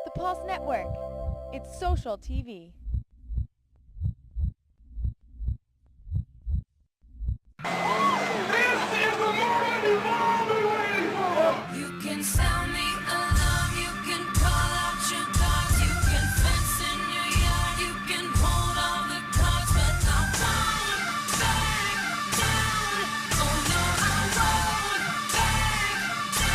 The Pulse Network. It's social TV. You can sound the alarm, you can call out your dogs, you can fence in your yard, you can hold all the cards, but I won't back down. Oh no, I won't back down.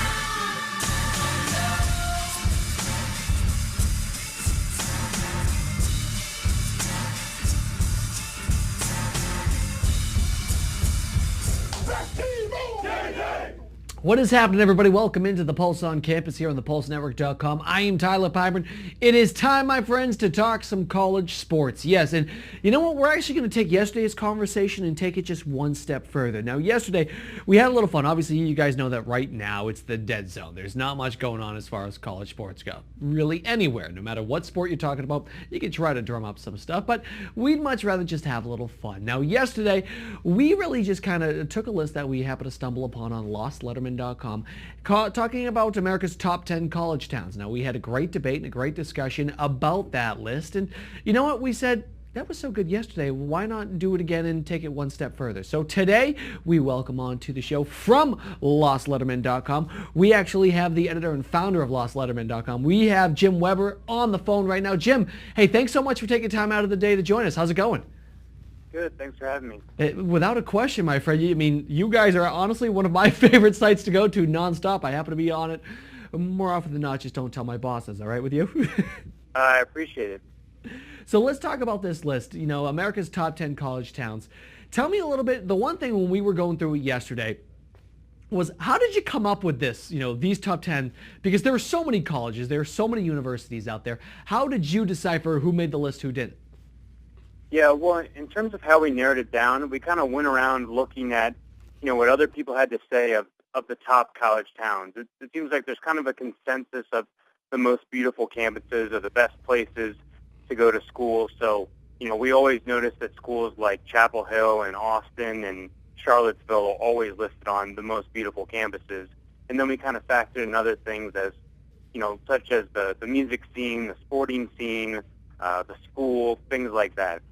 What is happening, everybody? Welcome into the Pulse on Campus here on thepulsenetwork.com. I am Tyler Pyburn. It is time, my friends, to talk some college sports. Yes, and you know what? We're actually going to take yesterday's conversation and take it just one step further. Now, yesterday, we had a little fun. Obviously, you guys know that right now it's the dead zone. There's not much going on as far as college sports go. Really anywhere. No matter what sport you're talking about, you can try to drum up some stuff, but we'd much rather just have a little fun. Now, yesterday, we really just kind of took a list that we happened to stumble upon on Letterman.com talking about America's top 10 college towns. Now, we had a great debate and a great discussion about that list, and you know what? We said, that was so good yesterday, why not do it again and take it one step further? So today, we welcome on to the show from LostLetterman.com. We actually have the editor and founder of LostLetterman.com. We have Jim Weber on the phone right now. Jim, hey, thanks so much for taking time out of the day to join us. How's it going? Good. Thanks for having me. Without a question, my friend. You guys are honestly one of my favorite sites to go to nonstop. I happen to be on it more often than not. Just don't tell my bosses. All right with you? I appreciate it. So let's talk about this list. You know, America's top 10 college towns. Tell me a little bit. The one thing when we were going through it yesterday was, how did you come up with this? You know, these top 10, because there are so many colleges, there are so many universities out there. How did you decipher who made the list, who didn't? Yeah, well, in terms of how we narrowed it down, we kind of went around looking at, you know, what other people had to say of the top college towns. It seems like there's kind of a consensus of the most beautiful campuses or the best places to go to school. So, you know, we always notice that schools like Chapel Hill and Austin and Charlottesville are always listed on the most beautiful campuses. And then we kind of factor in other things as, you know, such as the music scene, the sporting scene, the school, things like that.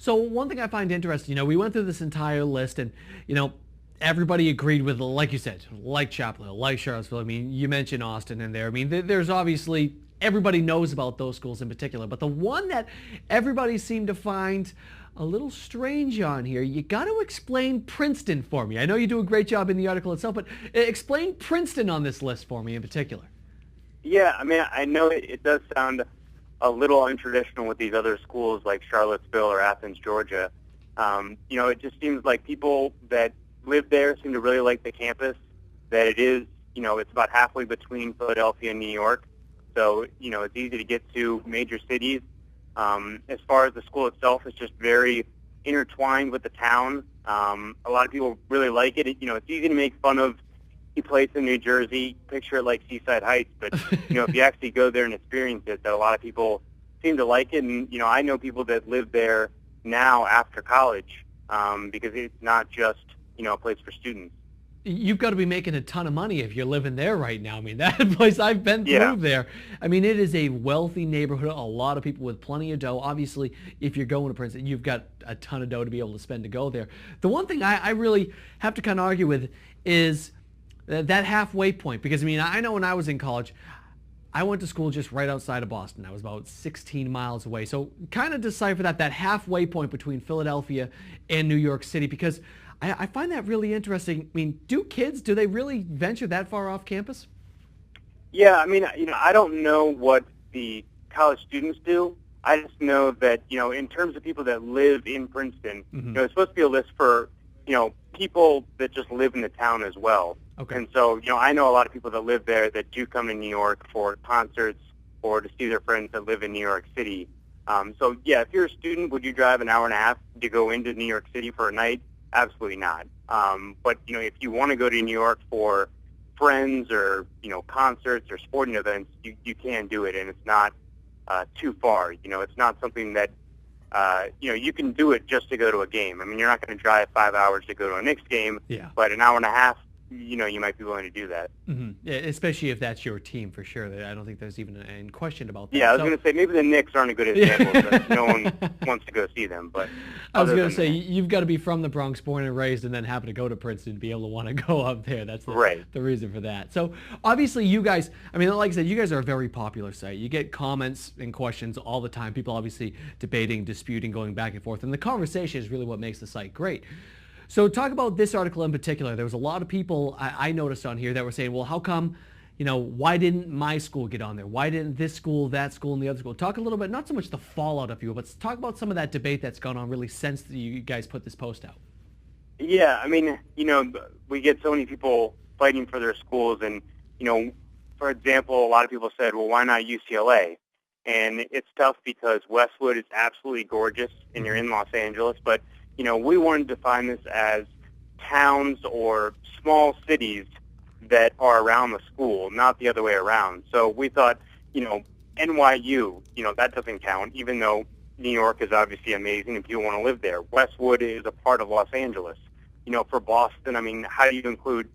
So one thing I find interesting, you know, we went through this entire list and, you know, everybody agreed with, like you said, like Chapel Hill, like Charlottesville. I mean, you mentioned Austin in there. I mean, there's obviously, everybody knows about those schools in particular, but the one that everybody seemed to find a little strange on here, you got to explain Princeton for me. I know you do a great job in the article itself, but explain Princeton on this list for me in particular. Yeah, I mean, I know it does sound a little untraditional with these other schools like Charlottesville or Athens, Georgia. You know, it just seems like people that live there seem to really like the campus, that it is, you know, it's about halfway between Philadelphia and New York. So, you know, it's easy to get to major cities. As far as the school itself, it's just very intertwined with the town. A lot of people really like it. You know, it's easy to make fun of place in New Jersey, picture it like Seaside Heights, but you know, if you actually go there and experience it, that a lot of people seem to like it. And you know, I know people that live there now after college, because it's not just, you know, a place for students. You've got to be making a ton of money if you're living there right now. I mean, that place, I've been through there. I mean, it is a wealthy neighborhood, a lot of people with plenty of dough. Obviously, if you're going to Princeton, you've got a ton of dough to be able to spend to go there. The one thing I really have to kind of argue with is that halfway point, because I mean, I know when I was in college, I went to school just right outside of Boston. I was about 16 miles away. So kind of decipher that halfway point between Philadelphia and New York City, because I find that really interesting. I mean, do they really venture that far off campus? Yeah, I mean, you know, I don't know what the college students do. I just know that, you know, in terms of people that live in Princeton, you know, it's supposed to be a list for, you know, people that just live in the town as well. Okay. And so, you know, I know a lot of people that live there that do come to New York for concerts or to see their friends that live in New York City. So, yeah, if you're a student, would you drive an hour and a half to go into New York City for a night? Absolutely not. But, you know, if you want to go to New York for friends or, you know, concerts or sporting events, you can do it, and it's not too far. You know, it's not something that, you know, you can do it just to go to a game. I mean, you're not going to drive 5 hours to go to a Knicks game, but an hour and a half you might be willing to do that. Mm-hmm. Yeah, especially if that's your team, for sure. I don't think there's even any question about that. Yeah, I was going to say maybe the Knicks aren't a good example because no one wants to go see them. But I was other going to than say, that- you've got to be from the Bronx, born and raised, and then happen to go to Princeton to be able to want to go up there. That's Right. the reason for that. So obviously you guys, I mean, like I said, you guys are a very popular site. You get comments and questions all the time. People obviously debating, disputing, going back and forth. And the conversation is really what makes the site great. So talk about this article in particular. There was a lot of people I noticed on here that were saying, well, how come, why didn't my school get on there? Why didn't this school, that school, and the other school? Talk a little bit, not so much the fallout of you, but talk about some of that debate that's gone on really since you guys put this post out. Yeah, I mean, we get so many people fighting for their schools, and for example, a lot of people said, well, why not UCLA? And it's tough because Westwood is absolutely gorgeous, and you're in Los Angeles, but we wanted to define this as towns or small cities that are around the school, not the other way around. So we thought, NYU, that doesn't count, even though New York is obviously amazing and people want to live there. Westwood is a part of Los Angeles. For Boston, I mean, how do you include,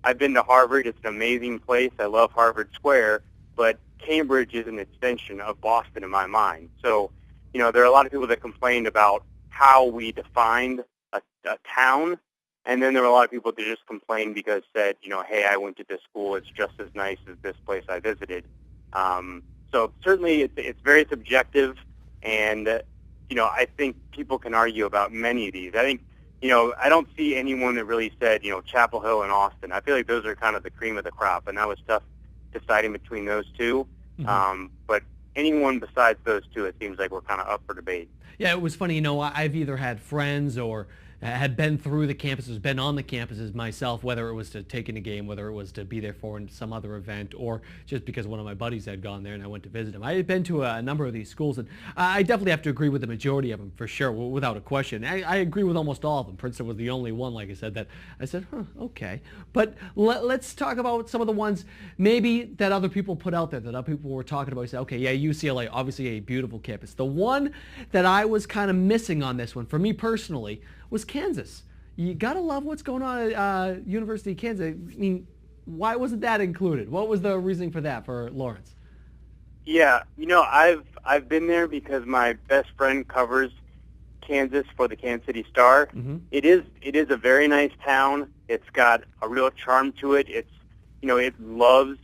I've been to Harvard. It's an amazing place. I love Harvard Square, but Cambridge is an extension of Boston in my mind. So, there are a lot of people that complained about how we defined a town, and then there were a lot of people that just complained because said, hey, I went to this school. It's just as nice as this place I visited. So certainly it's very subjective, and, I think people can argue about many of these. I think, I don't see anyone that really said, Chapel Hill and Austin. I feel like those are kind of the cream of the crop, and that was tough deciding between those two. But anyone besides those two, it seems like we're kind of up for debate. Yeah, it was funny. I've either had friends or had been through the campuses, been on the campuses myself, whether it was to take in a game, whether it was to be there for some other event, or just because one of my buddies had gone there and I went to visit him. I had been to a number of these schools, and I definitely have to agree with the majority of them, for sure, without a question. I agree with almost all of them. Princeton was the only one, like I said, that I said, okay. But let's talk about some of the ones maybe that other people put out there, that other people were talking about. You say, okay, yeah, UCLA, obviously a beautiful campus. The one that I was kind of missing on this one, for me personally, was Kansas. You gotta love what's going on at University of Kansas. I mean, why wasn't that included? What was the reasoning for that for Lawrence? Yeah, I've been there because my best friend covers Kansas for the Kansas City Star. It is a very nice town. It's got a real charm to it. It's it loves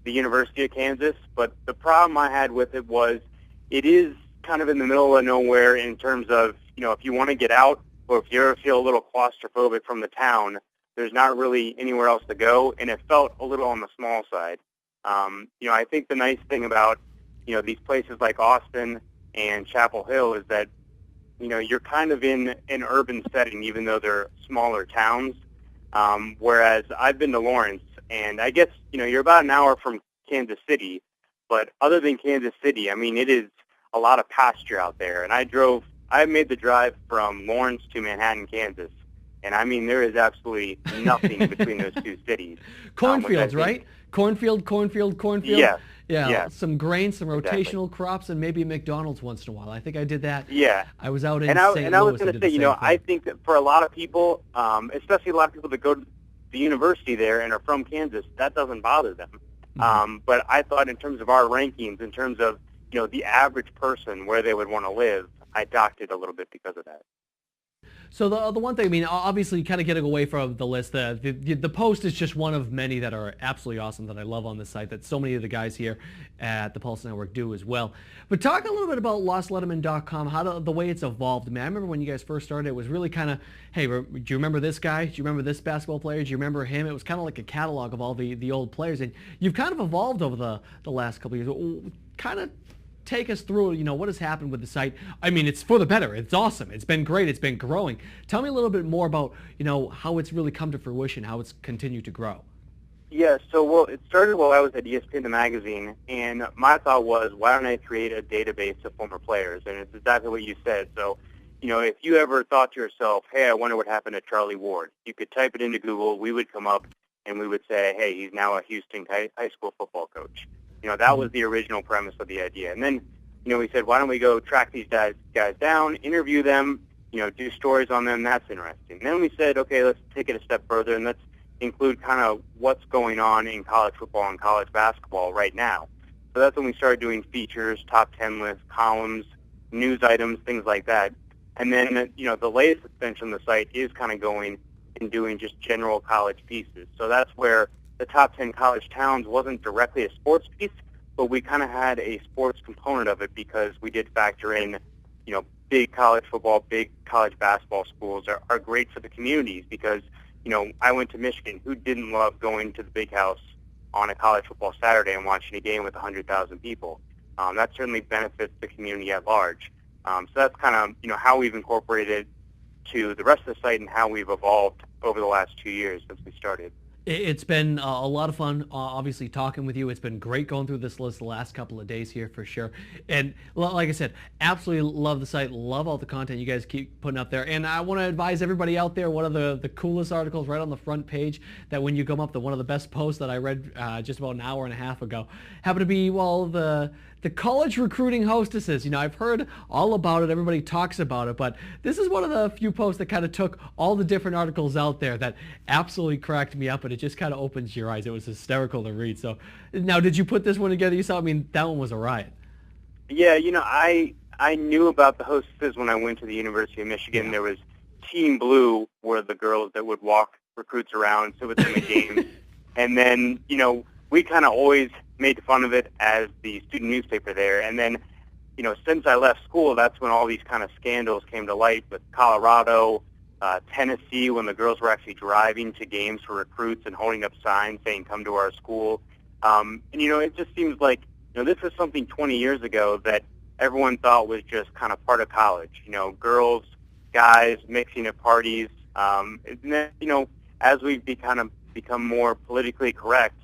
the University of Kansas, but the problem I had with it was it is kind of in the middle of nowhere in terms of if you want to get out, or if you ever feel a little claustrophobic from the town, there's not really anywhere else to go, and it felt a little on the small side. I think the nice thing about, these places like Austin and Chapel Hill is that, you're kind of in an urban setting, even though they're smaller towns. Whereas I've been to Lawrence, and I guess, you're about an hour from Kansas City, but other than Kansas City, I mean, it is a lot of pasture out there, and I made the drive from Lawrence to Manhattan, Kansas, and I mean there is absolutely nothing between those two cities. Cornfields, right? Cornfield. Yeah. Yeah. Some grain, some rotational Exactly. crops, and maybe a McDonald's once in a while. I think I did that. Yeah. I was out in And St. I Louis. was going to did the say, same I thing. think that for a lot of people, especially a lot of people that go to the university there and are from Kansas, that doesn't bother them. But I thought in terms of our rankings, in terms of, the average person, where they would want to live, I docked it a little bit because of that. So the one thing, I mean, obviously kind of getting away from the list, the post is just one of many that are absolutely awesome that I love on this site, that so many of the guys here at the Pulse Network do as well. But talk a little bit about LostLetterman.com, the way it's evolved. I mean, I remember when you guys first started, it was really kind of, hey, do you remember this guy? Do you remember this basketball player? Do you remember him? It was kind of like a catalog of all the old players. And you've kind of evolved over the last couple of years. Kind of take us through, what has happened with the site. I mean, it's for the better. It's awesome. It's been great. It's been growing. Tell me a little bit more about, how it's really come to fruition, how it's continued to grow. Yeah, so it started while I was at ESPN the magazine, and my thought was, why don't I create a database of former players? And it's exactly what you said. So, if you ever thought to yourself, hey, I wonder what happened to Charlie Ward, you could type it into Google, we would come up, and we would say, hey, he's now a Houston high school football coach. That was the original premise of the idea. And then, we said, why don't we go track these guys down, interview them, do stories on them. That's interesting. And then we said, okay, let's take it a step further, and let's include kind of what's going on in college football and college basketball right now. So that's when we started doing features, top 10 lists, columns, news items, things like that. And then, the latest extension of the site is kind of going and doing just general college pieces. So that's where the top 10 college towns wasn't directly a sports piece, but we kind of had a sports component of it because we did factor in, big college football, big college basketball schools are great for the communities because, I went to Michigan. Who didn't love going to the big house on a college football Saturday and watching a game with 100,000 people? That certainly benefits the community at large. So that's kind of, how we've incorporated to the rest of the site and how we've evolved over the last 2 years since we started. It's been a lot of fun, obviously, talking with you. It's been great going through this list the last couple of days here for sure. And like I said, absolutely love the site, love all the content you guys keep putting up there. And I want to advise everybody out there, one of the coolest articles right on the front page that when you come up, one of the best posts that I read just about an hour and a half ago happened to be, the college recruiting hostesses. I've heard all about it. Everybody talks about it, but this is one of the few posts that kind of took all the different articles out there that absolutely cracked me up, and it just kind of opens your eyes. It was hysterical to read. So now, did you put this one together yourself? I mean, that one was a riot. Yeah, I knew about the hostesses when I went to the University of Michigan. Yeah. There was Team Blue, were the girls that would walk recruits around, sit with them at games. And then, we kind of always made fun of it as the student newspaper there. And then, since I left school, that's when all these kind of scandals came to light with Colorado, Tennessee, when the girls were actually driving to games for recruits and holding up signs saying, "Come to our school." And, it just seems like, this is something 20 years ago that everyone thought was just kind of part of college. Girls, guys mixing at parties. And then, as we've become more politically correct,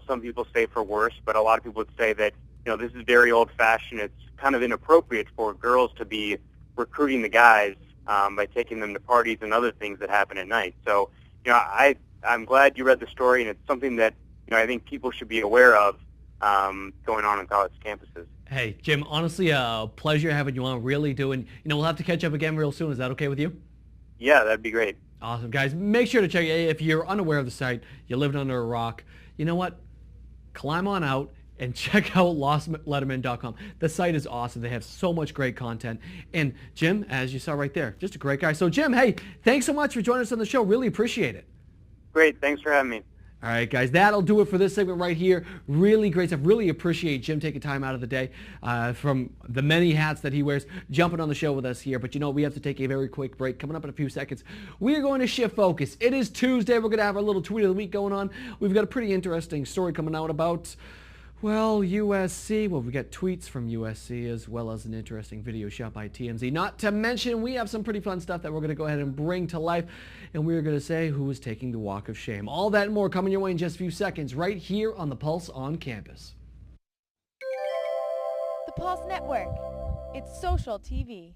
some people say for worse, but a lot of people would say that, this is very old-fashioned. It's kind of inappropriate for girls to be recruiting the guys by taking them to parties and other things that happen at night. So, I'm glad you read the story, and it's something that, I think people should be aware of going on in college campuses. Hey, Jim, honestly, a pleasure having you on. Really do. And, we'll have to catch up again real soon. Is that okay with you? Yeah, that'd be great. Awesome, guys. Make sure to check it. If you're unaware of the site, you're living under a rock, you know what? Climb on out and check out Letterman.com. The site is awesome. They have so much great content. And Jim, as you saw right there, just a great guy. So Jim, hey, thanks so much for joining us on the show. Really appreciate it. Great. Thanks for having me. All right, guys, that'll do it for this segment right here. Really great stuff. Really appreciate Jim taking time out of the day from the many hats that he wears, jumping on the show with us here. But we have to take a very quick break. Coming up in a few seconds, we are going to shift focus. It is Tuesday. We're going to have our little tweet of the week going on. We've got a pretty interesting story coming out about, USC. Well, we got tweets from USC as well as an interesting video shot by TMZ. Not to mention, we have some pretty fun stuff that we're going to go ahead and bring to life. And we're going to say who is taking the walk of shame. All that and more coming your way in just a few seconds right here on the Pulse on Campus. The Pulse Network. It's social TV.